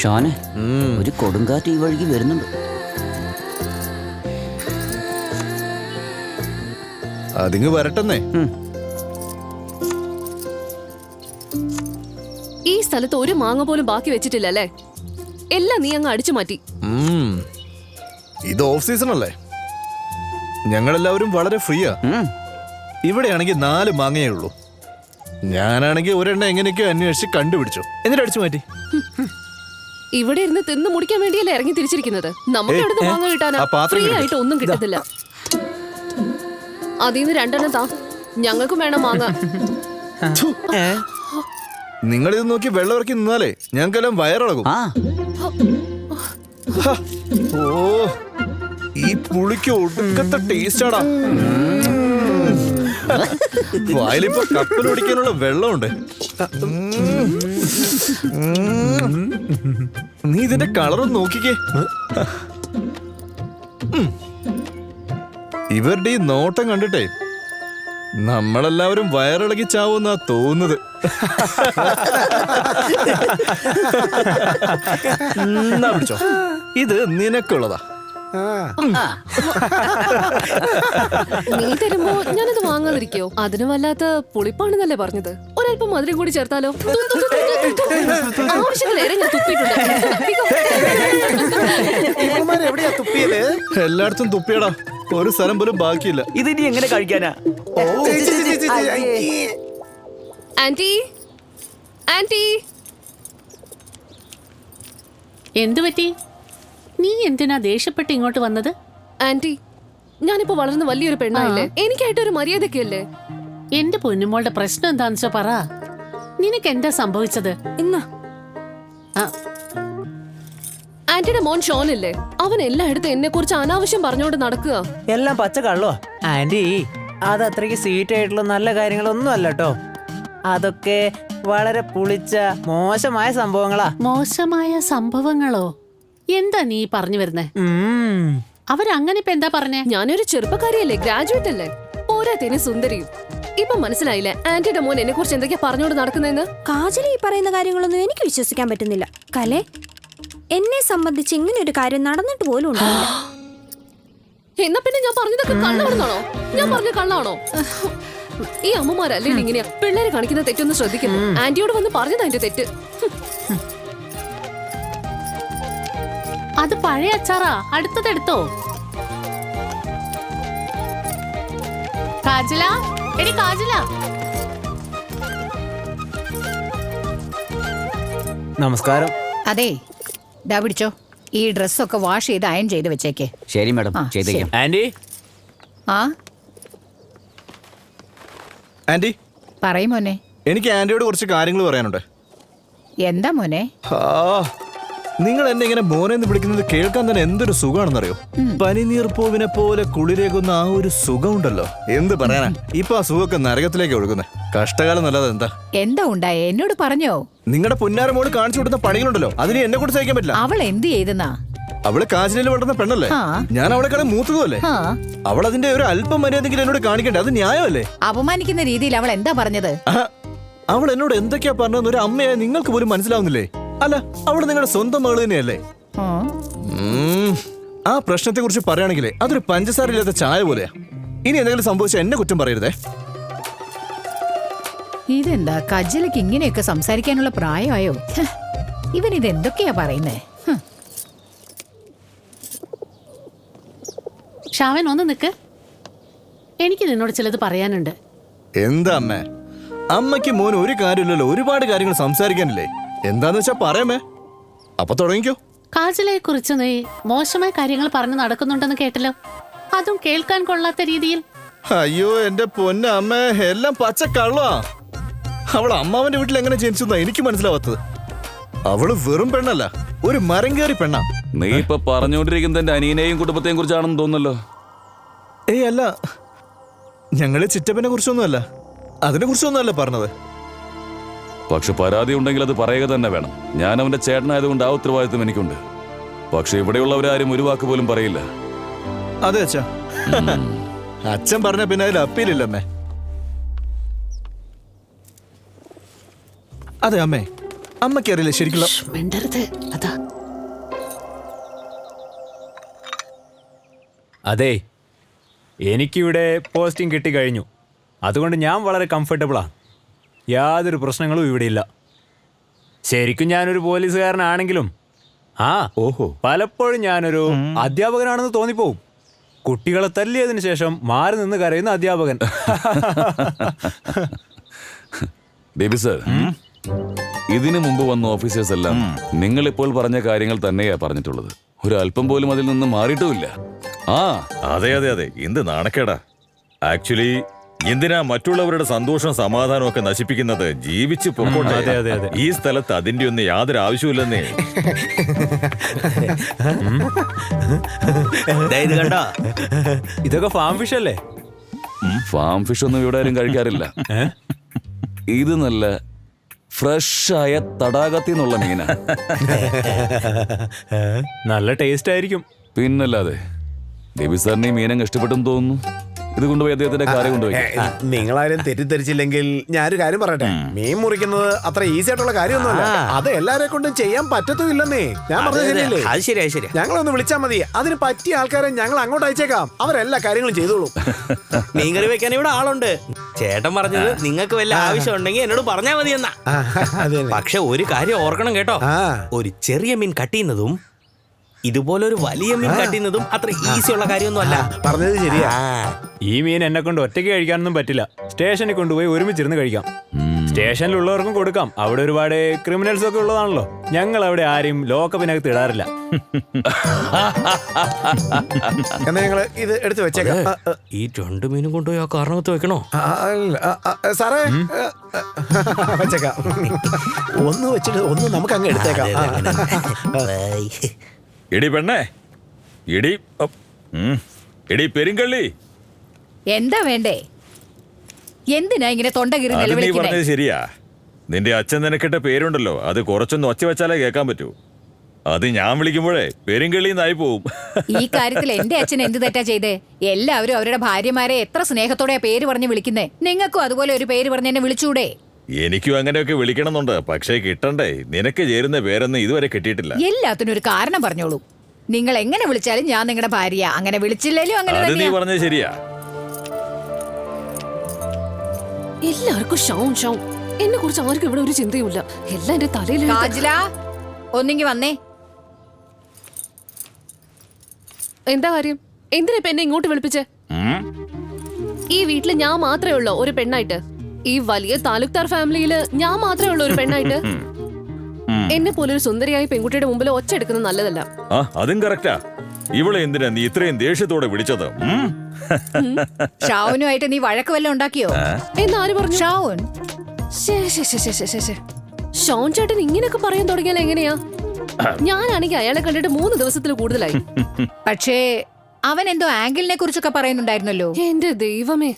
ഷാനെ, ഒരു കൊടുങ്കാറ്റ് ഈ വഴിക്ക് വരുന്നുണ്ട്. അതിങ്ങ് വരട്ടെന്നേ. ഈ സ്ഥലത്ത് ഒരു മാങ്ങ പോലും ബാക്കി വെച്ചിട്ടില്ലല്ലേ? എല്ലാം നീ അങ്ങ് അടിച്ചു മാറ്റി. ഇത് ഓഫ് സീസൺ അല്ലേ? ഞങ്ങളെല്ലാവരും വളരെ ഫ്രീയാ. ഇവിടെയാണെങ്കിൽ 4 മാങ്ങയേ ഉള്ളൂ. ഞാനാണെങ്കിൽ ഒരെണ്ണം എങ്ങനെയൊക്കെയോ അന്വേഷിച്ച് കണ്ടുപിടിച്ചു, എന്നിട്ട് അടിച്ചു മാറ്റി. ഇവിടെ ഇരുന്ന് തിന്നു മുടിക്കാൻ വേണ്ടിയല്ലേ ഇറങ്ങി തിരിച്ചിരിക്കുന്നത്? നമുക്ക് എവിടുന്ന് മാങ്ങ കിട്ടാനാ? ഫ്രീ ആയിട്ട് ഒന്നും കിട്ടത്തില്ല. അതിന്ന് 2 എണ്ണം താ, ഞങ്ങൾക്കും വേണം മാങ്ങ. നിങ്ങളിത് നോക്കി വെള്ളം ഇറക്കി നിന്നാലേ ഞങ്ങൾക്കെല്ലാം വയറിളകും. ഓ, ഈ പുളിക്ക് ഒടുക്കത്തെ ടേസ്റ്റാടാ. വായിലിപ്പോ കപ്പലൊടിക്കാനുള്ള വെള്ളമുണ്ട്. നീ ഇതിന്റെ കളറൊന്ന് നോക്കിക്കേ. ഇവരുടെ ഈ നോട്ടം കണ്ടിട്ടേ നമ്മളെല്ലാവരും വയറിളകി ചാവുന്നാ തോന്നുന്നത്. പിടിച്ചോ, ഇത് നിനക്കുള്ളതാ. നീ തരുമ്പോ ഞാനത് വാങ്ങാതിരിക്കോ? അതിന് വല്ലാത്ത പുളിപ്പാണെന്നല്ലേ പറഞ്ഞത്? ഒരല്പം മധുരം കൂടി ചേർത്താലോ? ആവശ്യത്തിലേറെ ഞാൻ തുപ്പിയിട്ടുണ്ട്. എല്ലായിടത്തും തുപ്പിയടാ, ഒരു സ്ഥലം പോലും ബാക്കിയില്ല. ഇതിനി എങ്ങനെ കഴിക്കാനാ? ആന്റി, ആന്റി, എന്തു പറ്റി? നീ എന്തിനാ ദേഷ്യപ്പെട്ട് ഇങ്ങോട്ട് വന്നത്? ആന്റി, ഞാനിപ്പോ വളർന്ന് വലിയൊരു പെണ്ണായില്ലേ? എനിക്കായിട്ടൊരു മര്യാദയൊക്കെയല്ലേ? എന്റെ പൊന്നുമോളുടെ പ്രശ്നം എന്താന്ന് വെച്ചാ പറ. നിനക്ക് എന്താ സംഭവിച്ചത്? ആന്റിയുടെ മോൻ ഷോനല്ലേ, അവൻ എല്ലായിടത്തും എന്നെ കുറിച്ച് അനാവശ്യം പറഞ്ഞോണ്ട് നടക്കുക. എല്ലാം പച്ച കള്ളോ ആന്റി? അത് അത്രയ്ക്ക് സ്വീറ്റ് ആയിട്ടുള്ള നല്ല കാര്യങ്ങളൊന്നും അല്ല കേട്ടോ. അതൊക്കെ വളരെ പുളിച്ച മോശമായ സംഭവങ്ങളാ. മോശമായ സംഭവങ്ങളോ? എന്താ നീ പറഞ്ഞു വരുന്നേ? അവരങ്ങനെ ഇപ്പൊ എന്താ പറഞ്ഞേ? ഞാനൊരു ചെറുപ്പക്കാരിയല്ലേ, ഗ്രാജുവേറ്റ് അല്ലേ, പോരാത്തേന് സുന്ദരിയും. ഇപ്പൊ മനസ്സിലായില്ലേ ആന്റിയുടെ മോൻ എന്നെ കുറിച്ച് എന്തൊക്കെയാ പറഞ്ഞോണ്ട് നടക്കുന്നതെന്ന്? കാജലി ഈ പറയുന്ന കാര്യങ്ങളൊന്നും എനിക്ക് വിശ്വസിക്കാൻ പറ്റുന്നില്ല. കലേ, എന്നെ സംബന്ധിച്ച് ഇങ്ങനെ ഒരു കാര്യം നടന്നിട്ട് പോലും ഉണ്ടാവില്ല. എന്നാ പിന്നെ ഞാൻ പറഞ്ഞതൊക്കെ കള്ളാണെന്നാണോ? ഞാൻ പറഞ്ഞ കള്ളാണോ? ഈ അമ്മമാരല്ലേ ഇങ്ങനെയാ പിള്ളേരെ കാണിക്കുന്ന തെറ്റൊന്നും ശ്രദ്ധിക്കുന്നു. ആന്റിയോട് വന്ന് പറഞ്ഞതാ എന്റെ തെറ്റ്. അത് പഴയ അച്ചാറാ, അടുത്തതെടുത്തോ. കാജല, എടി കാജല. നമസ്കാരം. അതെ, ദാ പിടിച്ചോ, ഈ ഡ്രസ്സൊക്കെ വാഷ് ചെയ്ത് അയൺ ചെയ്ത് വെച്ചേക്കേ. ശരി മാഡം, ചെയ്തേക്കാം. ആന്റി, ആ ആന്റി, പറയും മോനെ. എനിക്ക് ആന്റിയോട് കുറച്ച് കാര്യങ്ങൾ പറയാനുണ്ട്. എന്താ മോനെ? നിങ്ങൾ എന്നെ ഇങ്ങനെ മോനെന്ന് വിളിക്കുന്നത് കേൾക്കാൻ തന്നെ എന്തൊരു സുഖമാണെന്നറിയോ? പനിനീർ പൂവിനെ പോലെ കുളിരേകുന്ന ആ ഒരു സുഖം ഉണ്ടല്ലോ, എന്ത് പറയാനാ. ഇപ്പൊ ആ സുഖമൊക്കെ നരകത്തിലേക്ക് ഒഴുകുന്നത്. കഷ്ടകാലം നല്ലത്. എന്താ ഉണ്ടായേ? എന്നോട് പറഞ്ഞോ? നിങ്ങളുടെ പുന്നാരമോട് കാണിച്ചു കൊടുത്ത പണികളുണ്ടല്ലോ, അതിന് എന്നെ കൂടെ സഹിക്കാൻ പറ്റില്ല. അവൾ എന്ത് ചെയ്തെന്നാ? അവള് കാശ്മീരിൽ വളർന്ന പെണ്ണല്ലേ, ഞാൻ അവളെക്കാളും മൂത്തതുമല്ലേ. അവൾ അതിന്റെ ഒരു അല്പം മര്യാദയെങ്കിലും എന്നോട് കാണിക്കണ്ടേ? അത് ന്യായമല്ലേ? അപമാനിക്കുന്ന രീതിയിൽ അവൾ എന്താ പറഞ്ഞത്? അവൾ എന്നോട് എന്തൊക്കെയാ പറഞ്ഞതെന്ന് ഒരു അമ്മയായ നിങ്ങൾക്ക് പോലും മനസ്സിലാവുന്നില്ലേ? അല്ല, അവള് നിങ്ങളുടെ സ്വന്തം മകള് തന്നെയല്ലേ? ആ പ്രശ്നത്തെ കുറിച്ച് പറയുകയാണെങ്കിലേ അതൊരു പഞ്ചസാര ഇല്ലാത്ത ചായ പോലെയാ. ഇനി എന്തെങ്കിലും സംഭവിച്ചാൽ എന്നെ കുറ്റം പറയരുതേ. ഇതെന്താ കജ്ജലക്ക് ഇങ്ങനെയൊക്കെ സംസാരിക്കാനുള്ള പ്രായമായോ? ഇവൻ ഇതെന്തൊക്കെയാ പറയുന്നേ? ഷാവൻ, ഒന്ന് നിക്ക്, എനിക്ക് നിന്നോട് ചിലത് പറയാനുണ്ട്. എന്താ അമ്മ? അമ്മയ്ക്ക് മോൻ ഒരു കാര്യമില്ലല്ലോ, ഒരുപാട് കാര്യങ്ങൾ സംസാരിക്കാനില്ലേ? എന്താന്ന് വെച്ചാ പറയാമേ, അപ്പൊ തുടങ്ങിക്കോ. കാജലയെ കുറിച്ച് നീ മോശമായ കാര്യങ്ങൾ പറഞ്ഞു നടക്കുന്നുണ്ടെന്ന് കേട്ടല്ലോ, അതും കേൾക്കാൻ കൊള്ളാത്ത രീതിയിൽ. അയ്യോ എന്റെ പൊന്ന അമ്മ, എല്ലാം പച്ച കള്ളാ. അവൾ അമ്മാവന്റെ വീട്ടിൽ എങ്ങനെ ജനിച്ചെന്നാ എനിക്ക് മനസ്സിലാവാത്തത്. അവള് വെറും പെണ്ണല്ല, ഒരു മരം കയറി പെണ്ണാ. നീ ഇപ്പൊ പറഞ്ഞുകൊണ്ടിരിക്കുന്ന എന്റെ അനിയനെയും കുടുംബത്തെയും കുറിച്ചാണെന്ന് തോന്നുന്നല്ലോ. ഏയ് അല്ല, ഞങ്ങള് ചിറ്റപ്പനെ കുറിച്ചൊന്നുമല്ല, അതിനെ കുറിച്ചൊന്നുമല്ല പറഞ്ഞത്. പക്ഷെ പരാതി ഉണ്ടെങ്കിൽ അത് പറയുക തന്നെ വേണം. ഞാൻ അവന്റെ ചേട്ടനായതുകൊണ്ട് ആ ഉത്തരവാദിത്വം എനിക്കുണ്ട്. പക്ഷെ ഇവിടെയുള്ളവരാരും ഒരു വാക്ക് പോലും പറയില്ല. അതെ അച്ഛാ, അച്ഛൻ പറഞ്ഞ പിന്നെ അതിൽ അപ്പീലില്ലമ്മേ. അതെ അമ്മേ, അമ്മയ്ക്കറിയില്ല ശരിക്കുള്ള. മിണ്ടരുത്. അതാ അതെ, എനിക്കിവിടെ പോസ്റ്റിംഗ് കിട്ടിക്കഴിഞ്ഞു. അതുകൊണ്ട് ഞാൻ വളരെ കംഫർട്ടബിളാണ്. യാതൊരു പ്രശ്നങ്ങളും ഇവിടെയില്ല. ശരിക്കും ഞാനൊരു പോലീസുകാരനാണെങ്കിലും പലപ്പോഴും ഞാനൊരു അധ്യാപകനാണെന്ന് തോന്നിപ്പോവും. കുട്ടികളെ തല്ലിയതിനു ശേഷം മാറി നിന്ന് കരയുന്ന അധ്യാപകൻ. ബേബി സർ, ഇതിനു മുമ്പ് വന്ന ഓഫീസേഴ്സ് എല്ലാം നിങ്ങൾ ഇപ്പോൾ പറഞ്ഞ കാര്യങ്ങൾ തന്നെയാ പറഞ്ഞിട്ടുള്ളത്. ഒരു അല്പം പോലും അതിൽ നിന്ന് മാറിയിട്ടുമില്ല. അതെ അതെ അതെ, എന്ത് നാണക്കേടാ. ആക്ച്വലി എന്തിനാ മറ്റുള്ളവരുടെ സന്തോഷം സമാധാനം ഒക്കെ നശിപ്പിക്കുന്നത്? ജീവിച്ചു പൊക്കോട്ടെ. ഈ സ്ഥലത്ത് അതിന്റെ ഒന്നും യാതൊരു ആവശ്യമില്ലെന്നേ. ഇതൊക്കെ ഫാം ഫിഷ് അല്ലേ? ഫാം ഫിഷ് ഒന്നും ഇവിടെ ആരും കഴിക്കാറില്ല. ഇത് നല്ല ഫ്രഷായ തടാകത്തിൽ നിന്നുള്ള മീനാ. നല്ല ടേസ്റ്റ് ആയിരിക്കും. പിന്നല്ലാതെ. ബേബി സാറിന് ഈ മീനങ്ങ് ഇഷ്ടപ്പെട്ടെന്ന് തോന്നുന്നു. ഇത് കൊണ്ടുപോയി അദ്ദേഹത്തിന്റെ കാര്യം കൊണ്ടുപോയി. നിങ്ങളാരും തെറ്റിദ്ധരിച്ചില്ലെങ്കിൽ ഞാനൊരു കാര്യം പറയട്ടെ. മീൻ മുറിക്കുന്നത് അത്ര ഈസി ആയിട്ടുള്ള കാര്യമൊന്നുമല്ല. അത് എല്ലാരെ കൊണ്ടും ചെയ്യാൻ പറ്റത്തുമില്ലെന്നേ. ഞാൻ പറഞ്ഞത് ശരിയല്ലേ? അത് ശരിയാ. ഞങ്ങളൊന്ന് വിളിച്ചാൽ മതി. അതിന് പറ്റിയ ആൾക്കാരെ ഞങ്ങൾ അങ്ങോട്ട് അയച്ചേക്കാം. അവരെല്ലാ കാര്യങ്ങളും ചെയ്തോളും. മീൻകറി വെക്കാൻ ഇവിടെ ആളുണ്ട്. ചേട്ടൻ പറഞ്ഞത് നിങ്ങൾക്ക് വല്ല ആവശ്യം ഉണ്ടെങ്കിൽ എന്നോട് പറഞ്ഞാൽ മതി എന്നാ. പക്ഷെ ഒരു കാര്യം ഓർക്കണം കേട്ടോ, ഒരു ചെറിയ മീൻ കട്ട് ചെയ്യുന്നതും ഇതുപോലൊരു വലിയ മീൻ കട്ട് ചെയ്യുന്നതും അത്ര ഈസി ഉള്ള കാര്യമൊന്നും അല്ല. പറഞ്ഞത് ശരിയാ. ഈ മീൻ എന്നെ കൊണ്ട് ഒറ്റയ്ക്ക് കഴിക്കാനൊന്നും പറ്റില്ല. സ്റ്റേഷനിൽ കൊണ്ടുപോയി ഒരുമിച്ചിരുന്ന് കഴിക്കാം. സ്റ്റേഷനിലുള്ളവർക്കും കൊടുക്കാം. അവിടെ ഒരുപാട് ക്രിമിനൽസ് ഒക്കെ ഉള്ളതാണല്ലോ. ഞങ്ങൾ അവിടെ ആരെയും ലോക്കപ്പിനകത്ത് ഇടാറില്ല. എന്നാ ഞങ്ങള് ഇത് എടുത്തു വെച്ചേക്കാം. ഈ 2 മീനും കൊണ്ടുപോയി ആ കാരണത്ത് വെക്കണോ? സാറേ വെച്ചേക്കാം. ഒന്ന് വെച്ചിട്ട് ഒന്ന് നമുക്ക് അങ്ങ് എടുത്തേക്കാം. എടി പെണ്ണേ, എടി പെരിങ്കള്ളി, എന്താ വേണ്ടേ? എന്തിനാ ഇങ്ങനെ തൊണ്ടകീറി അത് നീ നിലവിളിക്കുന്നേ? പറഞ്ഞത് ശരിയാ. നിന്റെ അച്ഛൻ നിനക്കിട്ട പേരുണ്ടല്ലോ, അത് കുറച്ചൊന്ന് ഒച്ച വെച്ചാലേ കേൾക്കാൻ പറ്റൂ. അത് ഞാൻ വിളിക്കുമ്പോഴേ പെരിങ്കള്ളിന്നായി പോവും. ഈ കാര്യത്തിൽ എന്റെ അച്ഛൻ എന്ത് തെറ്റാ ചെയ്തേ? എല്ലാവരും അവരുടെ ഭാര്യമാരെ എത്ര സ്നേഹത്തോടെയാ പേര് പറഞ്ഞ് വിളിക്കുന്നേ. നിങ്ങൾക്കും അതുപോലെ ഒരു പേര് പറഞ്ഞ് എന്നെ വിളിച്ചൂടെ? എനിക്കും അങ്ങനെയൊക്കെ വിളിക്കണമെന്നുണ്ട്. പക്ഷേ കിട്ടണ്ടേ. നിനക്ക് ചേരുന്ന പേരൊന്നും ഇതുവരെ കിട്ടിയിട്ടില്ല. എല്ലാത്തിനും ഒരു കാരണം പറഞ്ഞോളൂ. നിങ്ങൾ എങ്ങനെ വിളിച്ചാലും ഞാൻ നിങ്ങളുടെ ഭാര്യ. അങ്ങനെ വിളിച്ചില്ലേലും അങ്ങനെ അത് നീ തന്നെയാ. പറഞ്ഞത് ശരിയാ. എല്ലാവർക്കും ഷൗൺ ഷൗൺ. എന്നെ കുറിച്ച് ആർക്കും ഇവിടെ ഒരു ചിന്തയുമില്ല. എല്ലാം എന്റെ തലയിൽ. കാജല, ഒന്നിങ്ങി വന്നേ. എന്താ കാര്യം? എന്തിനാ ഇപ്പൊ എന്നെ ഇങ്ങോട്ട് വിളിപ്പിച്ചേ? ഈ വീട്ടില് ഞാൻ മാത്രമേ ഉള്ളൂ ഒരു പെണ്ണായിട്ട്. ഈ വലിയ താലൂക്ക്ദാർ ഫാമിലിയില് ഞാൻ മാത്രമേ ഉള്ളൂ ഒരു പെണ്ണായിട്ട്. എന്നെ പോലൊരു സുന്ദരിയായ പെൺകുട്ടിയുടെ മുമ്പിൽ ഒച്ച എടുക്കുന്നത് നല്ലതല്ല. അതും കറക്റ്റാ. ഇവളെ എന്തിനാ നീ ഇത്രയും ദേഷ്യത്തോടെ വിളിച്ചത്? ഷാവുനുമായിട്ട് നീ വഴക്ക് വല്ലതും ഉണ്ടാക്കിയോ? എന്നാര് പറഞ്ഞു? ഷാവുൻ ഷോൺ ചേട്ടൻ ഇങ്ങനെയൊക്കെ പറയാൻ തുടങ്ങിയാൽ എങ്ങനെയാ? ഞാനാണെങ്കിൽ അയാളെ കണ്ടിട്ട് 3 ദിവസത്തിൽ കൂടുതലായി. പക്ഷേ അവൻ എന്തോ ആംഗിളിനെ കുറിച്ചൊക്കെ പറയുന്നുണ്ടായിരുന്നല്ലോ. എന്റെ ദൈവമേ,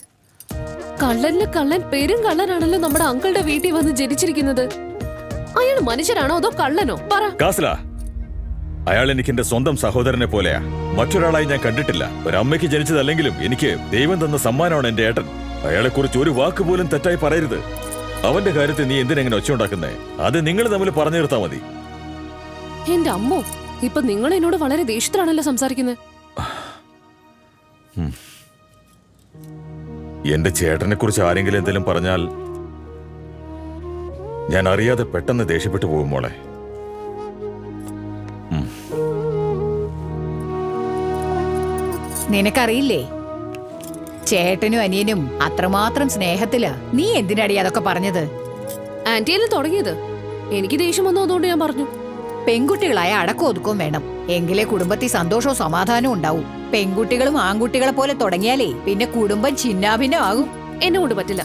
കള്ളനില് കള്ളൻ പേരും കള്ളനാണല്ലോ നമ്മുടെ അങ്കിളുടെ വീട്ടിൽ വന്ന് ജനിച്ചിരിക്കുന്നത്. അയാൾ മനുഷ്യരാണോ അതോ കള്ളനോ? പറ. കാസ്ല, അയാൾ എനിക്ക് എന്റെ സ്വന്തം സഹോദരനെ പോലെയാ. മറ്റൊരാളായി ഞാൻ കണ്ടിട്ടില്ല. ഒരമ്മയ്ക്ക് ജനിച്ചതല്ലെങ്കിലും എനിക്ക് ദൈവം തന്ന സമ്മാനമാണ് എന്റെ ഏട്ടൻ. അയാളെ കുറിച്ച് ഒരു വാക്ക് പോലും തെറ്റായി പറയരുത്. അവന്റെ കാര്യത്തിൽ നീ എന്തിനെങ്ങനെ ഒച്ചയുണ്ടാക്കുന്നേ? അത് നിങ്ങൾ തമ്മിൽ പറഞ്ഞു തീർത്താ മതി. എന്റെ അമ്മോ, ഇപ്പൊ നിങ്ങൾ എന്നോട് വളരെ ദേഷ്യത്തിലാണല്ലോ സംസാരിക്കുന്നത്. എന്റെ ചേട്ടനെ കുറിച്ച് ആരെങ്കിലും എന്തെങ്കിലും പറഞ്ഞാൽ ഞാൻ അറിയാതെ പെട്ടെന്ന് ദേഷ്യപ്പെട്ടു പോകും മോളെ. നിനക്കറിയില്ലേ, ചേട്ടനും അനിയനും അത്രമാത്രം സ്നേഹത്തിലാ. നീ എന്തിനടി അതൊക്കെ പറഞ്ഞത്? ആന്റിയല്ലേ തുടങ്ങിയത്. എനിക്ക് ദേഷ്യം വന്നു, അതുകൊണ്ട് ഞാൻ പറഞ്ഞു. പെൺകുട്ടികളായ അടക്കം ഒതുക്കവും വേണം. എങ്കിലേ കുടുംബത്തിൽ സന്തോഷവും സമാധാനവും ഉണ്ടാവും. പെൺകുട്ടികളും ആൺകുട്ടികളെ പോലെ തുടങ്ങിയാലേ പിന്നെ കുടുംബം ഛിന്നാഭിന്നമാകും. എന്നെ കൊണ്ട് പറ്റില്ല.